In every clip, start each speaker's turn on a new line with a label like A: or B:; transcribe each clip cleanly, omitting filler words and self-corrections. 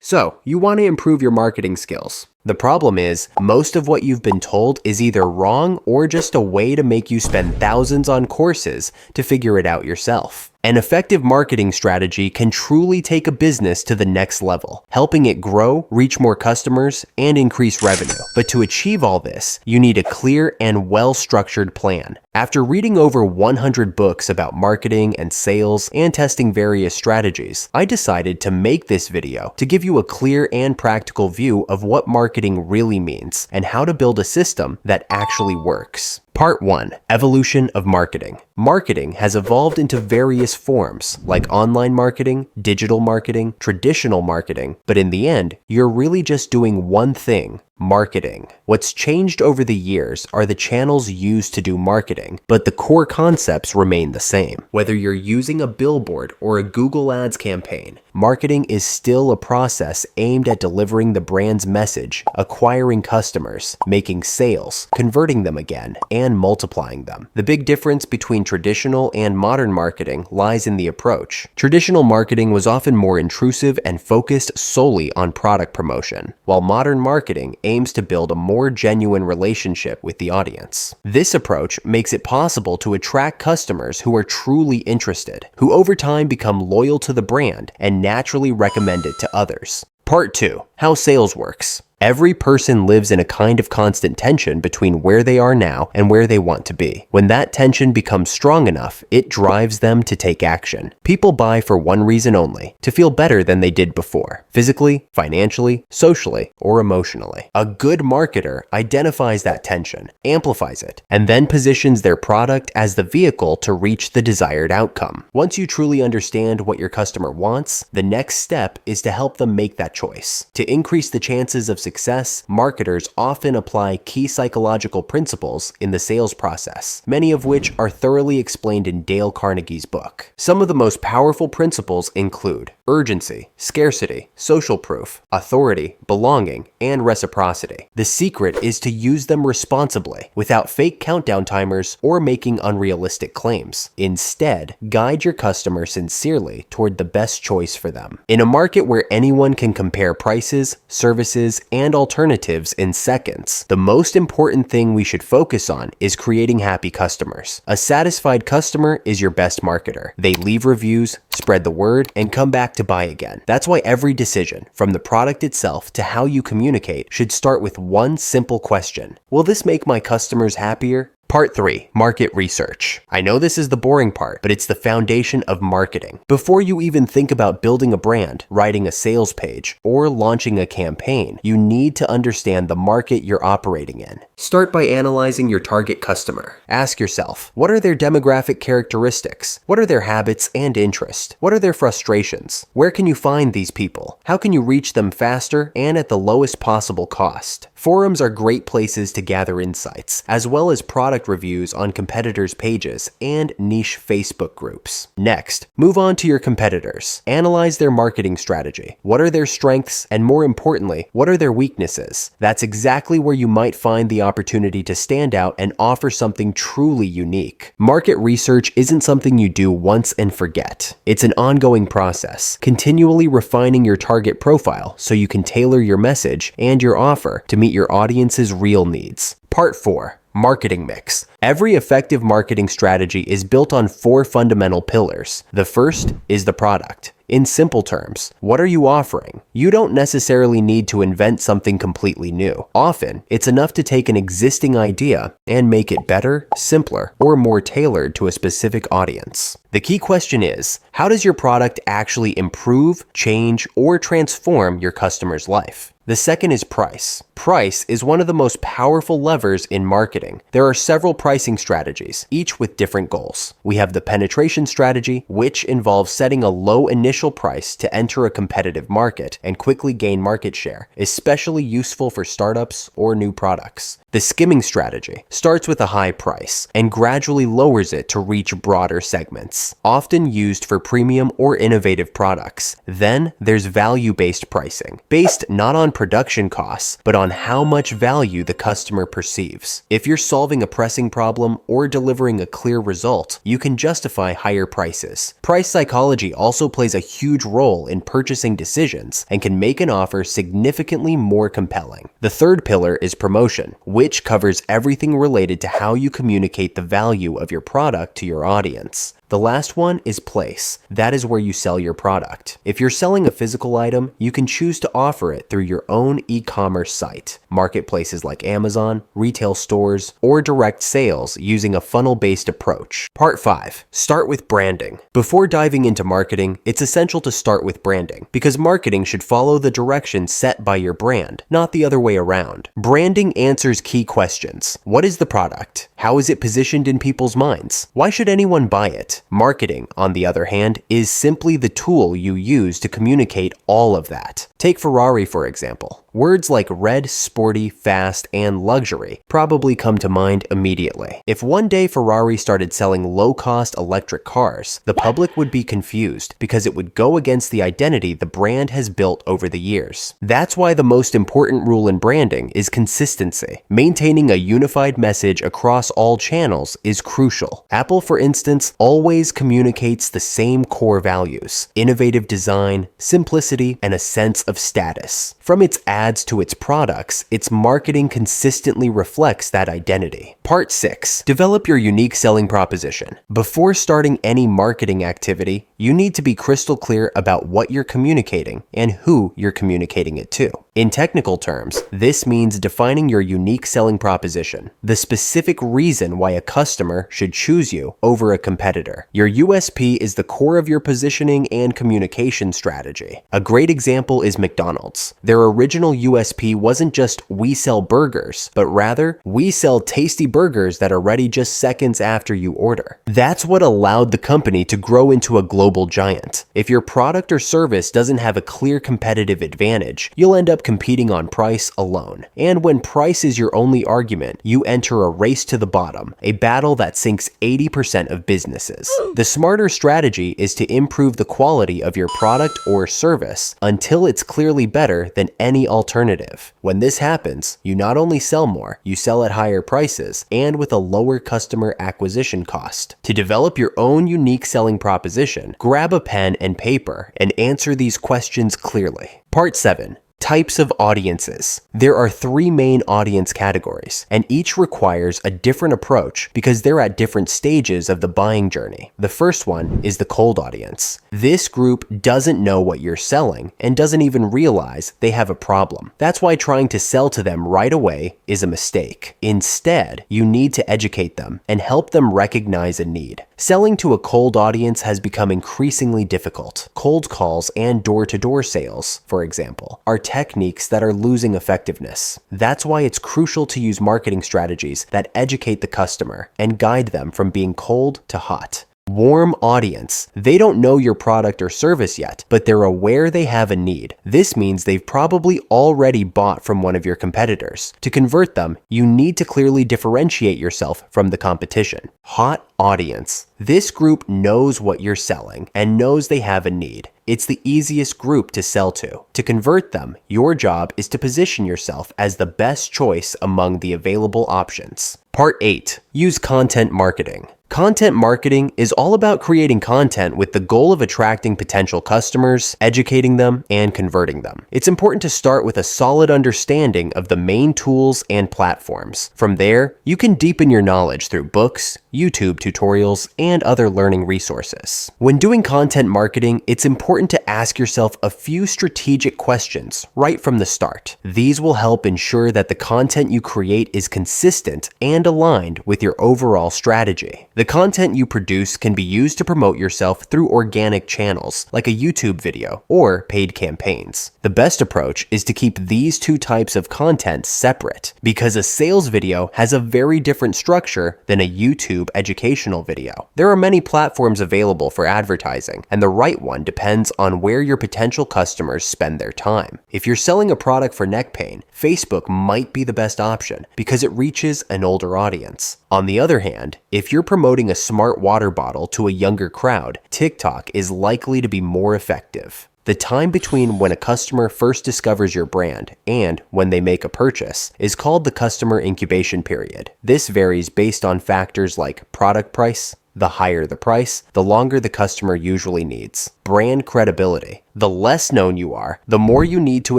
A: So, you want to improve your marketing skills. The problem is, most of what you've been told is either wrong or just a way to make you spend thousands on courses to figure it out yourself. An effective marketing strategy can truly take a business to the next level, helping it grow, reach more customers, and increase revenue. But to achieve all this, you need a clear and well-structured plan. After reading over 100 books about marketing and sales and testing various strategies, I decided to make this video to give you a clear and practical view of what marketing really means and how to build a system that actually works. Part 1. Evolution of marketing. Marketing has evolved into various forms, like online marketing, digital marketing, traditional marketing, but in the end, you're really just doing one thing: marketing. What's changed over the years are the channels used to do marketing, but the core concepts remain the same. Whether you're using a billboard or a Google Ads campaign, marketing is still a process aimed at delivering the brand's message, acquiring customers, making sales, converting them again, and multiplying them. The big difference between traditional and modern marketing lies in the approach. Traditional marketing was often more intrusive and focused solely on product promotion, while modern marketing aims to build a more genuine relationship with the audience. This approach makes it possible to attract customers who are truly interested, who over time become loyal to the brand and naturally recommend it to others. Part 2. How sales works. Every person lives in a kind of constant tension between where they are now and where they want to be. When that tension becomes strong enough, it drives them to take action. People buy for one reason only: to feel better than they did before, physically, financially, socially, or emotionally. A good marketer identifies that tension, amplifies it, and then positions their product as the vehicle to reach the desired outcome. Once you truly understand what your customer wants, the next step is to help them make that choice. To increase the chances of success, marketers often apply key psychological principles in the sales process, many of which are thoroughly explained in Dale Carnegie's book. Some of the most powerful principles include urgency, scarcity, social proof, authority, belonging, and reciprocity. The secret is to use them responsibly, without fake countdown timers or making unrealistic claims. Instead, guide your customer sincerely toward the best choice for them. In a market where anyone can compare prices, services, and alternatives in seconds, the most important thing we should focus on is creating happy customers. A satisfied customer is your best marketer. They leave reviews, spread the word, and come back to buy again. That's why every decision, from the product itself to how you communicate, should start with one simple question: will this make my customers happier? Part 3. Market research. I know this is the boring part, but it's the foundation of marketing. Before you even think about building a brand, writing a sales page, or launching a campaign, you need to understand the market you're operating in. Start by analyzing your target customer. Ask yourself, what are their demographic characteristics? What are their habits and interests? What are their frustrations? Where can you find these people? How can you reach them faster and at the lowest possible cost? Forums are great places to gather insights, as well as product reviews on competitors' pages and niche Facebook groups. Next, move on to your competitors. Analyze their marketing strategy. What are their strengths, and more importantly, what are their weaknesses? That's exactly where you might find the opportunity to stand out and offer something truly unique. Market research isn't something you do once and forget. It's an ongoing process, continually refining your target profile so you can tailor your message and your offer to meet your audience's real needs. Part 4. Marketing mix. Every effective marketing strategy is built on 4 fundamental pillars. The first is the product. In simple terms, what are you offering? You don't necessarily need to invent something completely new. Often, it's enough to take an existing idea and make it better, simpler, or more tailored to a specific audience. The key question is, how does your product actually improve, change, or transform your customer's life? The second is price. Price is one of the most powerful levers in marketing. There are several pricing strategies, each with different goals. We have the penetration strategy, which involves setting a low initial price to enter a competitive market and quickly gain market share, especially useful for startups or new products. The skimming strategy starts with a high price and gradually lowers it to reach broader segments, often used for premium or innovative products. Then there's value-based pricing, based not on production costs, but on how much value the customer perceives. If you're solving a pressing problem or delivering a clear result, you can justify higher prices. Price psychology also plays a huge role in purchasing decisions and can make an offer significantly more compelling. The third pillar is promotion, which covers everything related to how you communicate the value of your product to your audience. The last one is place. That is where you sell your product. If you're selling a physical item, you can choose to offer it through your own e-commerce site, marketplaces like Amazon, retail stores, or direct sales using a funnel-based approach. Part 5. Start with branding. Before diving into marketing, it's essential to start with branding, because marketing should follow the direction set by your brand, not the other way around. Branding answers key questions. What is the product? How is it positioned in people's minds? Why should anyone buy it? Marketing, on the other hand, is simply the tool you use to communicate all of that. Take Ferrari, for example. Words like red, sporty, fast, and luxury probably come to mind immediately. If one day Ferrari started selling low-cost electric cars, the public would be confused because it would go against the identity the brand has built over the years. That's why the most important rule in branding is consistency. Maintaining a unified message across all channels is crucial. Apple, for instance, always communicates the same core values: innovative design, simplicity, and a sense of status. From its ads to its products, its marketing consistently reflects that identity. Part 6. Develop your unique selling proposition. Before starting any marketing activity, you need to be crystal clear about what you're communicating and who you're communicating it to. In technical terms, this means defining your unique selling proposition, the specific reason why a customer should choose you over a competitor. Your USP is the core of your positioning and communication strategy. A great example is McDonald's. Their original USP wasn't just "we sell burgers," but rather, "we sell tasty burgers that are ready just seconds after you order." That's what allowed the company to grow into a global giant. If your product or service doesn't have a clear competitive advantage, you'll end up competing on price alone. And when price is your only argument, you enter a race to the bottom, a battle that sinks 80% of businesses. The smarter strategy is to improve the quality of your product or service until it's clearly better than any alternative. When this happens, you not only sell more, you sell at higher prices and with a lower customer acquisition cost. To develop your own unique selling proposition, grab a pen and paper and answer these questions clearly. Part 7. Types of audiences. There are 3 main audience categories, and each requires a different approach because they're at different stages of the buying journey. The first one is the cold audience. This group doesn't know what you're selling and doesn't even realize they have a problem. That's why trying to sell to them right away is a mistake. Instead, you need to educate them and help them recognize a need. Selling to a cold audience has become increasingly difficult. Cold calls and door-to-door sales, for example, are techniques that are losing effectiveness. That's why it's crucial to use marketing strategies that educate the customer and guide them from being cold to hot. Warm audience. They don't know your product or service yet, but they're aware they have a need. This means they've probably already bought from one of your competitors. To convert them, you need to clearly differentiate yourself from the competition. Hot audience. This group knows what you're selling and knows they have a need. It's the easiest group to sell to. To convert them, your job is to position yourself as the best choice among the available options. Part 8. Use content marketing. Content marketing is all about creating content with the goal of attracting potential customers, educating them, and converting them. It's important to start with a solid understanding of the main tools and platforms. From there, you can deepen your knowledge through books, YouTube tutorials, and other learning resources. When doing content marketing, it's important to ask yourself a few strategic questions right from the start. These will help ensure that the content you create is consistent and aligned with your overall strategy. The content you produce can be used to promote yourself through organic channels, like a YouTube video or paid campaigns. The best approach is to keep these 2 types of content separate, because a sales video has a very different structure than a YouTube educational video. There are many platforms available for advertising, and the right one depends on where your potential customers spend their time. If you're selling a product for neck pain, Facebook might be the best option because it reaches an older audience. On the other hand, if you're promoting a smart water bottle to a younger crowd, TikTok is likely to be more effective. The time between when a customer first discovers your brand and when they make a purchase is called the customer incubation period. This varies based on factors like product price. The higher the price, the longer the customer usually needs. Brand credibility. The less known you are, the more you need to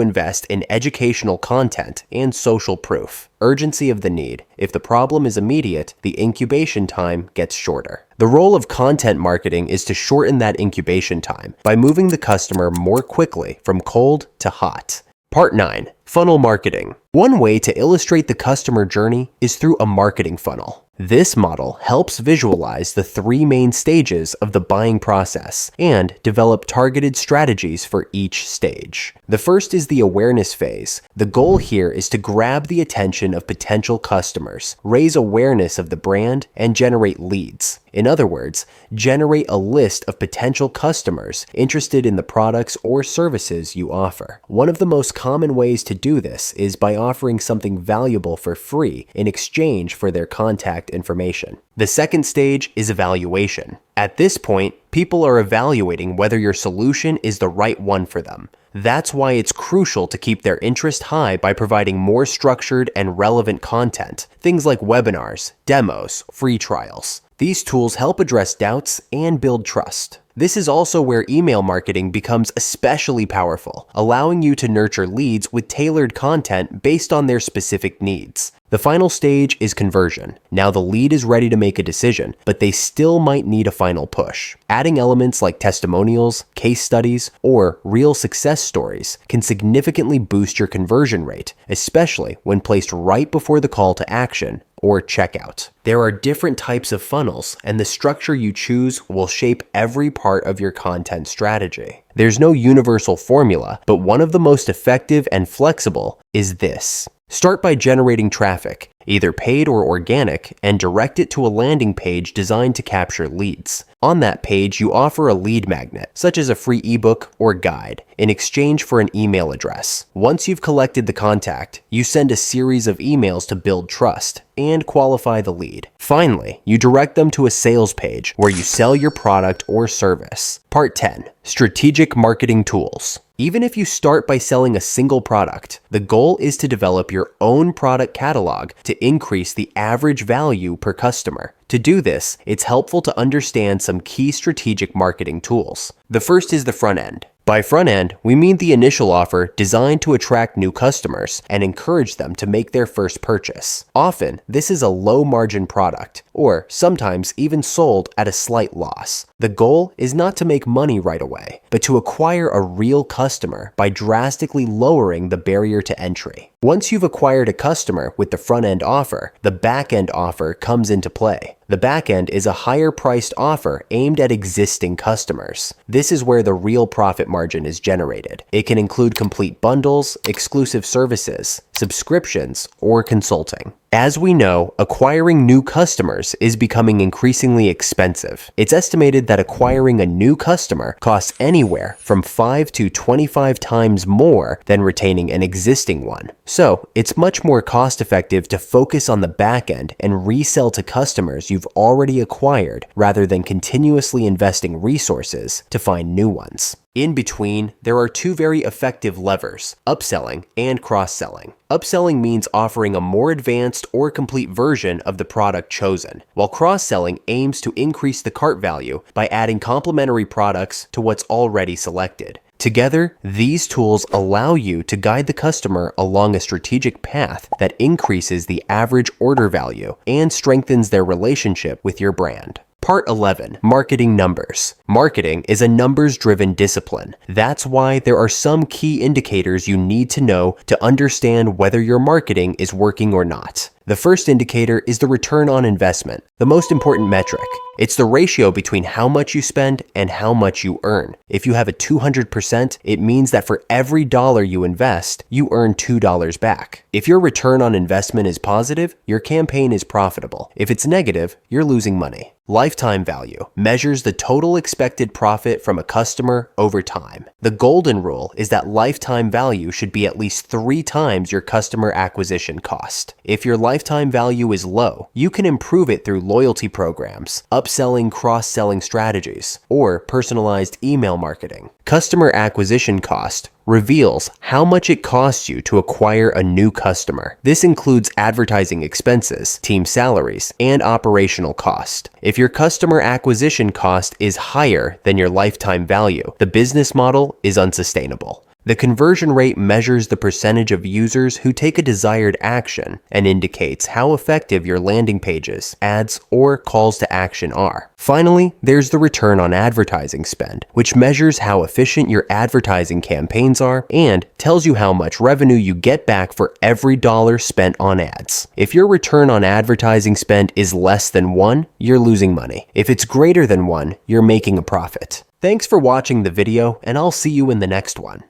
A: invest in educational content and social proof. Urgency of the need. If the problem is immediate, the incubation time gets shorter. The role of content marketing is to shorten that incubation time by moving the customer more quickly from cold to hot. Part 9. Funnel marketing. One way to illustrate the customer journey is through a marketing funnel. This model helps visualize the 3 main stages of the buying process and develop targeted strategies for each stage. The first is the awareness phase. The goal here is to grab the attention of potential customers, raise awareness of the brand, and generate leads. In other words, generate a list of potential customers interested in the products or services you offer. One of the most common ways to do this is by offering something valuable for free in exchange for their contact information. The second stage is evaluation. At this point, people are evaluating whether your solution is the right one for them. That's why it's crucial to keep their interest high by providing more structured and relevant content, things like webinars, demos, free trials. These tools help address doubts and build trust. This is also where email marketing becomes especially powerful, allowing you to nurture leads with tailored content based on their specific needs. The final stage is conversion. Now the lead is ready to make a decision, but they still might need a final push. Adding elements like testimonials, case studies, or real success stories can significantly boost your conversion rate, especially when placed right before the call to action or checkout. There are different types of funnels, and the structure you choose will shape every part of your content strategy. There's no universal formula, but one of the most effective and flexible is this. Start by generating traffic, either paid or organic, and direct it to a landing page designed to capture leads. On that page, you offer a lead magnet, such as a free ebook or guide, in exchange for an email address. Once you've collected the contact, you send a series of emails to build trust and qualify the lead. Finally, you direct them to a sales page where you sell your product or service. Part 10. Strategic marketing tools. Even if you start by selling a single product, the goal is to develop your own product catalog to increase the average value per customer. To do this, it's helpful to understand some key strategic marketing tools. The first is the front end. By front end, we mean the initial offer designed to attract new customers and encourage them to make their first purchase. Often, this is a low-margin product, or sometimes even sold at a slight loss. The goal is not to make money right away, but to acquire a real customer by drastically lowering the barrier to entry. Once you've acquired a customer with the front-end offer, the back-end offer comes into play. The back-end is a higher-priced offer aimed at existing customers. This is where the real profit margin is generated. It can include complete bundles, exclusive services, subscriptions, or consulting. As we know, acquiring new customers is becoming increasingly expensive. It's estimated that acquiring a new customer costs anywhere from 5 to 25 times more than retaining an existing one. So, it's much more cost-effective to focus on the back end and resell to customers you've already acquired rather than continuously investing resources to find new ones. In between, there are 2 very effective levers, upselling and cross-selling. Upselling means offering a more advanced or complete version of the product chosen, while cross-selling aims to increase the cart value by adding complementary products to what's already selected. Together, these tools allow you to guide the customer along a strategic path that increases the average order value and strengthens their relationship with your brand. Part 11. Marketing numbers. Marketing is a numbers-driven discipline. That's why there are some key indicators you need to know to understand whether your marketing is working or not. The first indicator is the return on investment, the most important metric. It's the ratio between how much you spend and how much you earn. If you have a 200%, it means that for every dollar you invest, you earn $2 back. If your return on investment is positive, your campaign is profitable. If it's negative, you're losing money. Lifetime value measures the total expected profit from a customer over time. The golden rule is that lifetime value should be at least 3 times your customer acquisition cost. If your lifetime value is low, you can improve it through loyalty programs, upselling upselling, cross-selling strategies, or personalized email marketing. Customer acquisition cost reveals how much it costs you to acquire a new customer. This includes advertising expenses, team salaries, and operational cost. If your customer acquisition cost is higher than your lifetime value, the business model is unsustainable. The conversion rate measures the percentage of users who take a desired action and indicates how effective your landing pages, ads, or calls to action are. Finally, there's the return on advertising spend, which measures how efficient your advertising campaigns are and tells you how much revenue you get back for every dollar spent on ads. If your return on advertising spend is less than 1, you're losing money. If it's greater than 1, you're making a profit. Thanks for watching the video, and I'll see you in the next one.